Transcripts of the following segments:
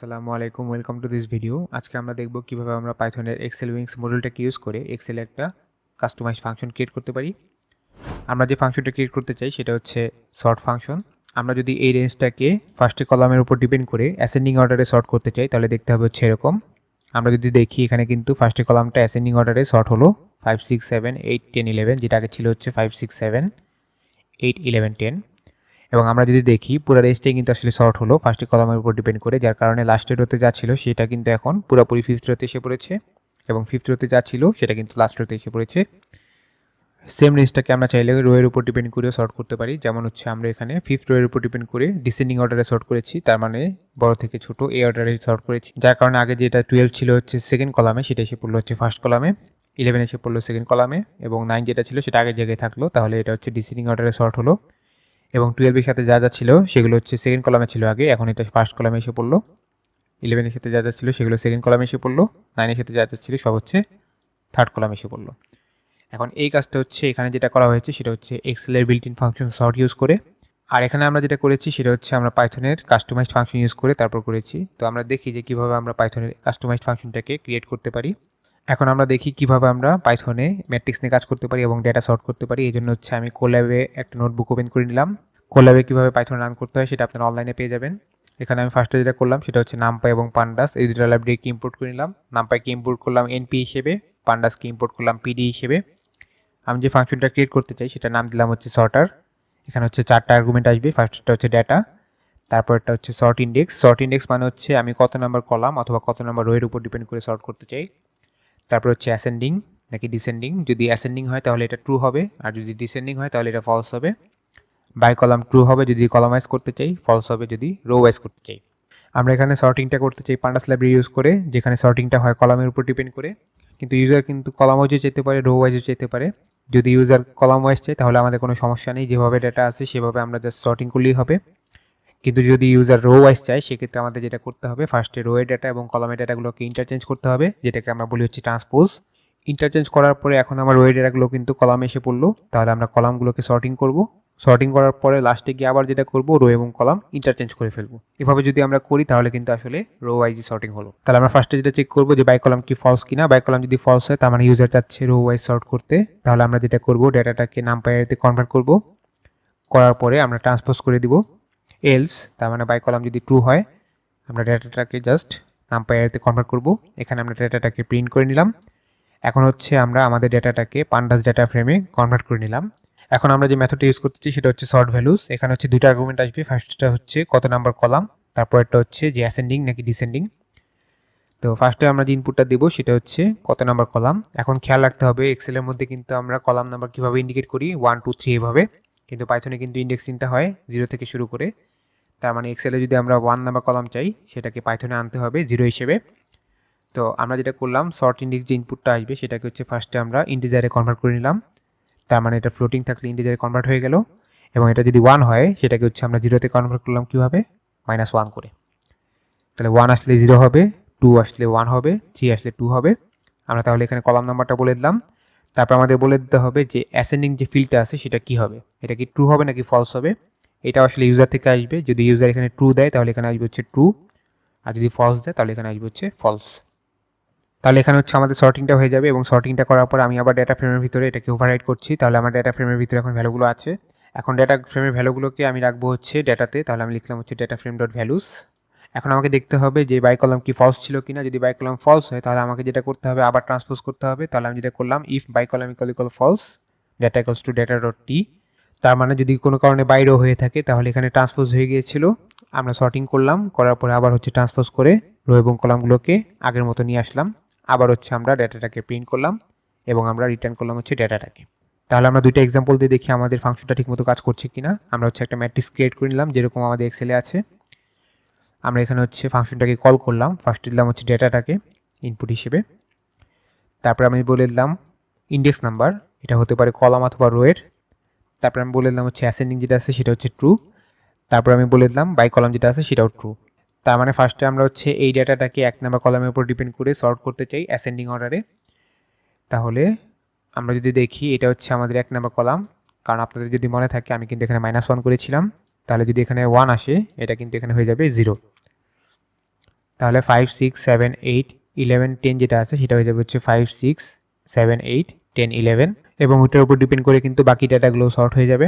আসসালামু আলাইকুম, welcome to this video. আজকে আমরা দেখব কিভাবে আমরা পাইথনের xlwings মডেলটাকে ইউজ করে এক্সেলে একটা কাস্টমাইজ ফাংশন ক্রিয়েট করতে পারি। আমরা যে ফাংশনটা ক্রিয়েট করতে চাই সেটা হচ্ছে সর্ট ফাংশন। আমরা যদি এই রেঞ্জটাকে ফার্স্টে কলামের উপর ডিপেন্ড করে অ্যাসেন্ডিং অর্ডারে সর্ট করতে চাই তাহলে দেখতে হবে হচ্ছে এরকম। আমরা যদি দেখি এখানে কিন্তু ফার্স্টে কলামটা অ্যাসেন্ডিং অর্ডারে সর্ট হলো 5 6 7 8 10 11, যেটা আগে ছিল হচ্ছে 5 6 7 8 11 10। এবং আমরা যদি দেখি পুরো রেঞ্জটাই কিন্তু আসলে সর্ট হলো ফার্স্ট কলামের উপর ডিপেন্ড করে, যার কারণে লাস্টের রোতে যা ছিল সেটা কিন্তু এখন পুরোপুরি ফিফথ রোতে এসে পড়েছে এবং ফিফথ রোতে যা ছিল সেটা কিন্তু লাস্ট রোতে এসে পড়েছে। সেম রেঞ্জটাকে আমরা চাইলে রোয়ের উপর ডিপেন্ড করেও সর্ট করতে পারি। যেমন হচ্ছে আমরা এখানে ফিফথ রোয়ের উপর ডিপেন্ড করে ডিসেন্ডিং অর্ডারে সর্ট করেছি, তার মানে বড় থেকে ছোট এই অর্ডারে সর্ট করেছি, যার কারণে আগে যেটা 12 ছিল হচ্ছে সেকেন্ড কলামে সেটা এসে পড়লো হচ্ছে ফার্স্ট কলামে, 11 এসে পড়লো সেকেন্ড কলামে এবং 9 যেটা ছিল সেটা আগের জায়গায় থাকলো, তাহলে এটা হচ্ছে ডিসেন্ডিং অর্ডারে সর্ট হলো। এবং 12 এর সাথে যা যা ছিল সেগুলো হচ্ছে সেকেন্ড কলামে ছিল আগে, এখন এটা ফার্স্ট কলামে এসে পড়লো। 11 এর সাথে যা যা ছিল সেগুলো সেকেন্ড কলামে এসে পড়লো, 9 এর সাথে যা যা ছিল সব হচ্ছে থার্ড কলামে এসে পড়লো। এখন এই কাজটা হচ্ছে এখানে যেটা করা হয়েছে সেটা হচ্ছে এক্সেল এর built in function sort use করে। আর এখানে আমরা যেটা করেছি সেটা হচ্ছে আমরা পাইথনের কাস্টমাইজড ফাংশন ইউজ করে তারপর করেছি। তো আমরা দেখি যে কিভাবে আমরা পাইথনের কাস্টমাইজড ফাংশনটাকে ক্রিয়েট করতে পারি। এখন আমরা দেখি কিভাবে আমরা পাইথনে ম্যাট্রিক্স নিয়ে কাজ করতে পারি এবং ডেটা সর্ট করতে পারি। এই জন্য হচ্ছে আমি কোল্যাবে একটা নোটবুক ওপেন করে নিলাম। কোল্যাবে কীভাবে পাইথন রান করতে হয় সেটা আপনারা অনলাইনে পেয়ে যাবেন। এখানে আমি ফার্স্টে যেটা করলাম সেটা হচ্ছে নামপাই এবং পান্ডাস এই দুটো লাইব্রেরিকে ইম্পোর্ট করে নিলাম। নামপাইকে ইম্পোর্ট করলাম এনপি হিসেবে, পান্ডাসকে ইম্পোর্ট করলাম পিডি হিসেবে। আমি যে ফাংশনটা ক্রিয়েট করতে চাই সেটা নাম দিলাম হচ্ছে সর্টার। এখানে হচ্ছে 4টা আর্গুমেন্ট আসবে। ফার্স্টটা হচ্ছে ডেটা, তারপরটা হচ্ছে সর্ট ইন্ডেক্স। সর্ট ইন্ডেক্স মানে হচ্ছে আমি কত নাম্বার কলাম অথবা কত নাম্বার রোয়ের উপর ডিপেন্ড করে সর্ট করতে চাই। তারপর হচ্ছে অ্যাসেন্ডিং নাকি ডিসেন্ডিং, যদি অ্যাসেন্ডিং হয় তাহলে এটা ট্রু হবে, আর যদি ডিসেন্ডিং হয় তাহলে এটা ফলস হবে। বাই কলাম ট্রু হবে যদি কলাম ওয়াইজ করতে চাই, ফলস হবে যদি রো ওয়াইজ করতে চাই। আমরা এখানে সর্টিংটা করতে চাই পান্ডাস লাইব্রেরি ইউজ করে, যেখানে সর্টিংটা হয় কলামের উপর ডিপেন্ড করে, কিন্তু ইউজার কিন্তু কলাম ওয়াইজও যেতে পারে, রো ওয়াইজও যেতে পারে। যদি ইউজার কলাম ওয়াইজ চাই তাহলে আমাদের কোনো সমস্যা নেই, যেভাবে ডেটা আছে সেভাবে আমরা জাস্ট সর্টিং করলেই হবে। কিন্তু যদি ইউজার রো ওয়াইজ চাই সেক্ষেত্রে আমাদের যেটা করতে হবে ফার্স্টে রোয়ের ডেটা এবং কলামের ডেটাগুলোকে ইন্টারচেঞ্জ করতে হবে, যেটাকে আমরা বলি হচ্ছে ট্রান্সপোজ। ইন্টারচেঞ্জ করার পরে এখন আমার রোয়ের ডেটাগুলো কিন্তু কলামে এসে পড়লো, তাহলে আমরা কলামগুলোকে সর্টিং করব। সর্টিং করার পরে লাস্টে গিয়ে আবার যেটা করব রো এবং কলাম ইন্টারচেঞ্জ করে ফেলবো। এভাবে যদি আমরা করি তাহলে কিন্তু আসলে রো ওয়াইজই সর্টিং হলো। তাহলে আমরা ফার্স্টে যেটা চেক করবো যে বাই কলাম কি ফলস কিনা। বাই কলাম যদি ফলস হয় তার মানে ইউজার চাচ্ছে রো ওয়াইজ সর্ট করতে, তাহলে আমরা যেটা করব ডেটাটাকে নামপাইতে কনভার্ট করব। করার পরে আমরা ট্রান্সপোজ করে দিব এলস, তার মানে বাই কলাম যদি ট্রু হয় আমরা ডেটাটাকে জাস্ট নামপাইতে কনভার্ট করব। এখানে আমরা ডেটাটাকে প্রিন্ট করে নিলাম। এখন হচ্ছে আমরা আমাদের ডেটাটাকে পান্ডাস ডেটা ফ্রেমে কনভার্ট করে নিলাম। এখন আমরা যে মেথডটা ইউজ করতেছি সেটা হচ্ছে সর্ট ভ্যালুস। এখানে হচ্ছে দুটো আর্গুমেন্ট আসবে, ফার্স্টটা হচ্ছে কত নাম্বার কলাম, তারপরটা হচ্ছে যে অ্যাসেন্ডিং নাকি ডিসেন্ডিং। তো ফার্স্টে আমরা যে ইনপুটটা দেবো সেটা হচ্ছে কত নাম্বার কলাম। এখন খেয়াল রাখতে হবে এক্সেলের মধ্যে কিন্তু আমরা কলাম নাম্বার কীভাবে ইন্ডিকেট করি 1 2 3 এভাবে, কিন্তু পাইথনে কিন্তু ইন্ডেক্সিংটা হয় 0 থেকে শুরু করে। তার মানে এক্সেলে যদি আমরা 1 নাম্বার কলাম চাই সেটাকে পাইথনে আনতে হবে 0 হিসেবে। তো আমরা যেটা করলাম সর্ট ইন্ডেক্স যে ইনপুটটা আসবে সেটাকে হচ্ছে ফার্স্টে আমরা ইন্টিজারে কনভার্ট করে নিলাম। তার মানে এটা ফ্লোটিং থাকলে ইন্টিজারে কনভার্ট হয়ে গেল। এবং এটা যদি 1 হয় সেটাকে হচ্ছে আমরা 0তে কনভার্ট করলাম কীভাবে, -1 করে। তাহলে 1 আসলে 0 হবে, 2 আসলে 1 হবে, 3 আসলে 2 হবে। আমরা তাহলে এখানে কলাম নাম্বারটা বলে দিলাম। তারপর আমাদের বলে দিতে হবে যে অ্যাসেন্ডিং যে ফিল্ডটা আছে সেটা কী হবে, এটা কি ট্রু হবে নাকি ফলস হবে। এটা আসলে ইউজার থেকে আসবে, যদি ইউজার এখানে ট্রু দেয় তাহলে এখানে আসবে হচ্ছে ট্রু, আর যদি ফলস দেয় তাহলে এখানে আসবে হচ্ছে ফলস। তাহলে এখানে হচ্ছে আমাদের সর্টিংটা হয়ে যাবে এবং সর্টিংটা করার পর আমি আবার ডেটা ফ্রেমের ভিতরে এটাকে ওভাররাইট করছি। তাহলে আমার ডেটা ফ্রেমের ভিতরে এখন ভ্যালুগুলো আছে। এখন ডেটা ফ্রেমের ভ্যালুগুলোকে আমি রাখবো হচ্ছে ডেটাতে, তাহলে আমি লিখলাম হচ্ছে ডেটা ফ্রেম ডট ভ্যালুস। এখন আমাকে দেখতে হবে যে বাই কলাম কি ফলস ছিল কিনা। যদি বাই কলাম ফলস হয় তাহলে আমাকে যেটা করতে হবে আবার ট্রান্সপোজ করতে হবে। তাহলে আমি যেটা করলাম if by column equal false data equals to data dot T. তার মানে যদি কোনো কারণে বাইরেও হয়ে থাকে তাহলে এখানে ট্রান্সপোজ হয়ে গিয়েছিল। আমরা সর্টিং করলাম, করার পরে আবার হচ্ছে ট্রান্সপোজ করে রো এবং কলামগুলোকে আগের মতো নিয়ে আসলাম। আবার হচ্ছে আমরা ডেটাটাকে প্রিন্ট করলাম এবং আমরা রিটার্ন করলাম হচ্ছে ডেটাটাকে। তাহলে আমরা দুইটা এক্সাম্পল দিয়ে দেখি আমাদের ফাংশনটা ঠিকমতো কাজ করছে কিনা। আমরা হচ্ছে একটা ম্যাট্রিক্স ক্রিয়েট করে নিলাম যেরকম আমাদের এক্সেলে আছে। আমরা এখানে হচ্ছে ফাংশনটাকে কল করলাম, ফার্স্টে দিলাম হচ্ছে ডেটাটাকে ইনপুট হিসেবে। তারপরে আমি বলে দিলাম ইন্ডেক্স নাম্বার, এটা হতে পারে কলাম অথবা রোয়ের। তারপরে আমি বলে দিলাম হচ্ছে অ্যাসেন্ডিং যেটা আছে সেটা হচ্ছে ট্রু। তারপর আমি বলে দিলাম বাই কলাম যেটা আছে সেটাও ট্রু। তার মানে ফার্স্টে আমরা হচ্ছে এই ডেটাটাকে 1 নাম্বার কলামের উপর ডিপেন্ড করে সর্ট করতে চাই অ্যাসেন্ডিং অর্ডারে। তাহলে আমরা যদি দেখি এটা হচ্ছে আমাদের 1 নাম্বার কলাম, কারণ আপনাদের যদি মনে থাকে আমি কিন্তু এখানে -1 করেছিলাম। তাহলে যদি এখানে 1 আসে এটা কিন্তু এখানে হয়ে যাবে 0। তাহলে 5 6 7 8 11 10 যেটা আছে সেটা হয়ে যাবে হচ্ছে 5 6 7 8 10 11 এবং ওটার উপর ডিপেন্ড করে কিন্তু বাকি ডেটাগুলো সর্ট হয়ে যাবে।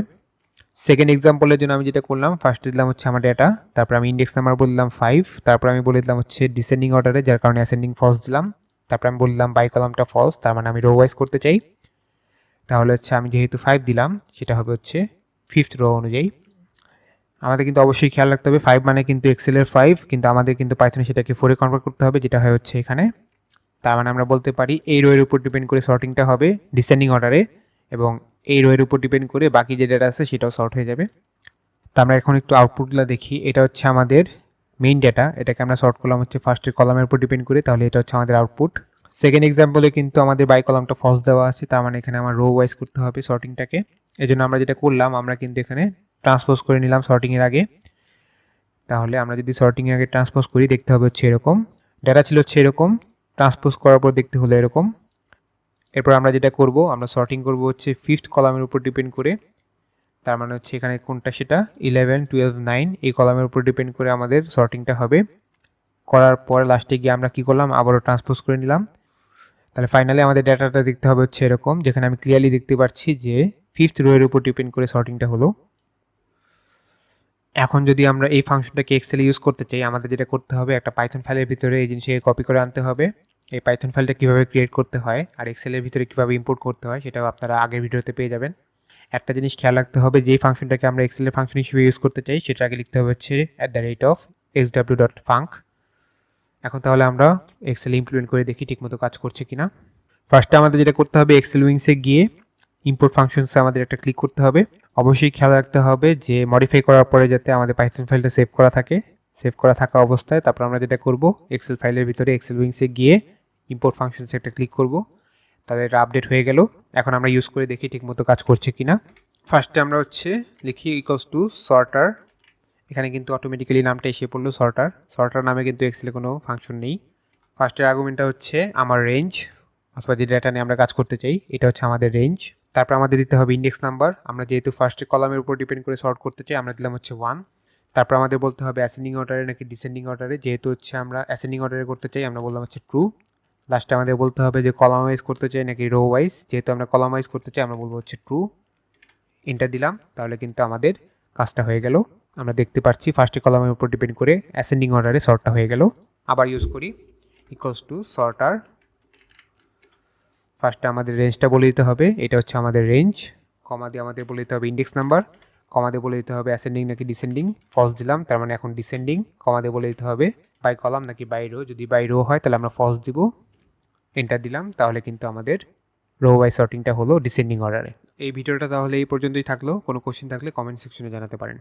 সেকেন্ড এক্সাম্পলের জন্য আমি যেটা করলাম, ফার্স্টে দিলাম হচ্ছে আমার ডেটা, তারপর আমি ইন্ডেক্স নাম্বার বললাম 5, তারপর আমি বলে দিলাম হচ্ছে ডিসেন্ডিং অর্ডারে, যার কারণে অ্যাসেন্ডিং ফলস দিলাম। তারপর আমি বললাম বাই কলামটা ফলস, তার মানে আমি রো ওয়াইজ করতে চাই। তাহলে হচ্ছে আমি যেহেতু 5 দিলাম সেটা হবে হচ্ছে 5th রো অনুযায়ী। আমাদের কিন্তু অবশ্যই খেয়াল রাখতে হবে 5 মানে কিন্তু এক্সেলের 5, কিন্তু আমাদের কিন্তু পাইথনে সেটাকে 4-এ কনভার্ট করতে হবে, যেটা হয় হচ্ছে এখানে। তার মানে আমরা বলতে পারি এই রো এর উপর ডিপেন্ড করে সর্টিংটা হবে ডিসেন্ডিং অর্ডারে, এবং এই রো এর উপর ডিপেন্ড করে বাকি যে ডেটা আছে সেটাও সর্ট হয়ে যাবে। তো আমরা এখন একটু আউটপুটগুলো দেখি। এটা হচ্ছে আমাদের মেইন ডেটা, এটাকে আমরা সর্ট করলাম হচ্ছে ফার্স্টের কলামের উপর ডিপেন্ড করে, তাহলে এটা হচ্ছে আমাদের আউটপুট। সেকেন্ড এক্সাম্পলে কিন্তু আমাদের বাই কলামটা ফলস দেওয়া আছে, তার মানে এখানে আমার রো ওয়াইজ করতে হবে সর্টিংটাকে। এই জন্য আমরা যেটা করলাম, আমরা কিন্তু এখানে ট্রান্সপোজ করে নিলাম সর্টিংয়ের আগে। তাহলে আমরা যদি সর্টিংয়ের আগে ট্রান্সপোজ করি দেখতে হবে হচ্ছে এরকম, ডেটা ছিল হচ্ছে এরকম, ট্রান্সপোজ করার পর দেখতে হলো এরকম। এরপর আমরা যেটা করব, আমরা সর্টিং করব হচ্ছে 5th কলামের উপর ডিপেন্ড করে, তার মানে হচ্ছে এখানে কোনটা সেটা 11 12 9 এই কলামের উপর ডিপেন্ড করে আমাদের সর্টিংটা হবে। করার পর লাস্টে গিয়ে আমরা কি করলাম, আবারও ট্রান্সপোজ করে নিলাম। তাহলে ফাইনালি আমাদের ডাটাটা দেখতে হবে হচ্ছে এরকম, যেখানে আমি ক্লিয়ারলি দেখতে পাচ্ছি যে 5th রো এর উপর ডিপেন্ড করে সর্টিংটা হলো। এখন যদি আমরা এই ফাংশনটাকে এক্সেলে ইউজ করতে চাই, আমাদের যেটা করতে হবে, একটা পাইথন ফাইলের ভিতরে এই জিনিসটাকে কপি করে আনতে হবে। এই পাইথন ফাইলটা কীভাবে ক্রিয়েট করতে হয় আর এক্সেলের ভিতরে কীভাবে ইম্পোর্ট করতে হয় সেটাও আপনারা আগের ভিডিওতে পেয়ে যাবেন। একটা জিনিস খেয়াল রাখতে হবে, যেই ফাংশনটাকে আমরা এক্সেলের ফাংশন হিসেবে ইউজ করতে চাই সেটা আগে লিখতে হবে হচ্ছে @xw.func। এখন তাহলে আমরা এক্সেলে ইমপ্লিমেন্ট করে দেখি ঠিকমতো কাজ করছে কিনা। ফার্স্টে আমাদের যেটা করতে হবে, xlwings-এ গিয়ে ইম্পোর্ট ফাংশনসে আমাদের একটা ক্লিক করতে হবে। অবশ্যই খেয়াল রাখতে হবে যে মডিফাই করার পরে যাতে আমাদের পাইথন ফাইলটা সেভ করা থাকে, সেভ করা থাকা অবস্থায় তারপর আমরা যেটা করব, এক্সেল ফাইলের ভিতরে xlwings-এ গিয়ে ইম্পোর্ট ফাংশনসে একটা ক্লিক করব। তাহলে এটা আপডেট হয়ে গেল। এখন আমরা ইউজ করে দেখি ঠিকমতো কাজ করছে কিনা। ফার্স্টে আমরা হচ্ছে লিখি =সর্টার, এখানে কিন্তু অটোমেটিক্যালি নামটা এসে পড়লো সর্টার। সর্টার নামে কিন্তু এক্সেলে কোনো ফাংশন নেই। ফার্স্টের আর্গুমেন্টটা হচ্ছে আমার রেঞ্জ, অথবা যে ডেটা নিয়ে আমরা কাজ করতে চাই এটা হচ্ছে আমাদের রেঞ্জ। তারপর আমাদের দিতে হবে ইন্ডেক্স নাম্বার, আমরা যেহেতু ফার্স্টের কলামের উপর ডিপেন্ড করে সর্ট করতে চাই আমরা দিলাম হচ্ছে 1। তারপর আমাদের বলতে হবে অ্যাসেন্ডিং অর্ডারে নাকি ডিসেন্ডিং অর্ডারে, যেহেতু হচ্ছে আমরা অ্যাসেন্ডিং অর্ডারে করতে চাই আমরা বললাম হচ্ছে ট্রু। লাস্টে আমাদের বলতে হবে যে কলাম ওয়াইজ করতে চাই নাকি রো ওয়াইজ, যেহেতু আমরা কলাম ওয়াইজ করতে চাই আমরা বলবো হচ্ছে ট্রু। এন্টার দিলাম, তাহলে কিন্তু আমাদের কাজটা হয়ে গেল। আমরা দেখতে পাচ্ছি ফার্স্টে কলামের উপর ডিপেন্ড করে অ্যাসেন্ডিং অর্ডারে সর্টটা হয়ে গেল। আবার ইউজ করি =সর্টার, ফার্স্টে আমাদের রেঞ্জটা বলে দিতে হবে, এটা হচ্ছে আমাদের রেঞ্জ, কমা দিয়ে আমাদের বলে দিতে হবে ইন্ডেক্স নাম্বার, কমা দিয়ে বলে দিতে হবে অ্যাসেন্ডিং নাকি ডিসেন্ডিং, ফলস দিলাম তার মানে এখন ডিসেন্ডিং, কমা দিয়ে বলে দিতে হবে বাই কলাম নাকি বাই রো, যদি বাই রো হয় তাহলে আমরা ফলস দিব। এন্টার দিলাম, তাহলে কিন্তু আমাদের রো ওয়াইজ সর্টিংটা হলো ডিসেন্ডিং অর্ডারে। এই ভিডিওটা তাহলে এই পর্যন্তই থাকলো, কোনো কোশ্চেন থাকলে কমেন্ট সেকশনে জানাতে পারেন।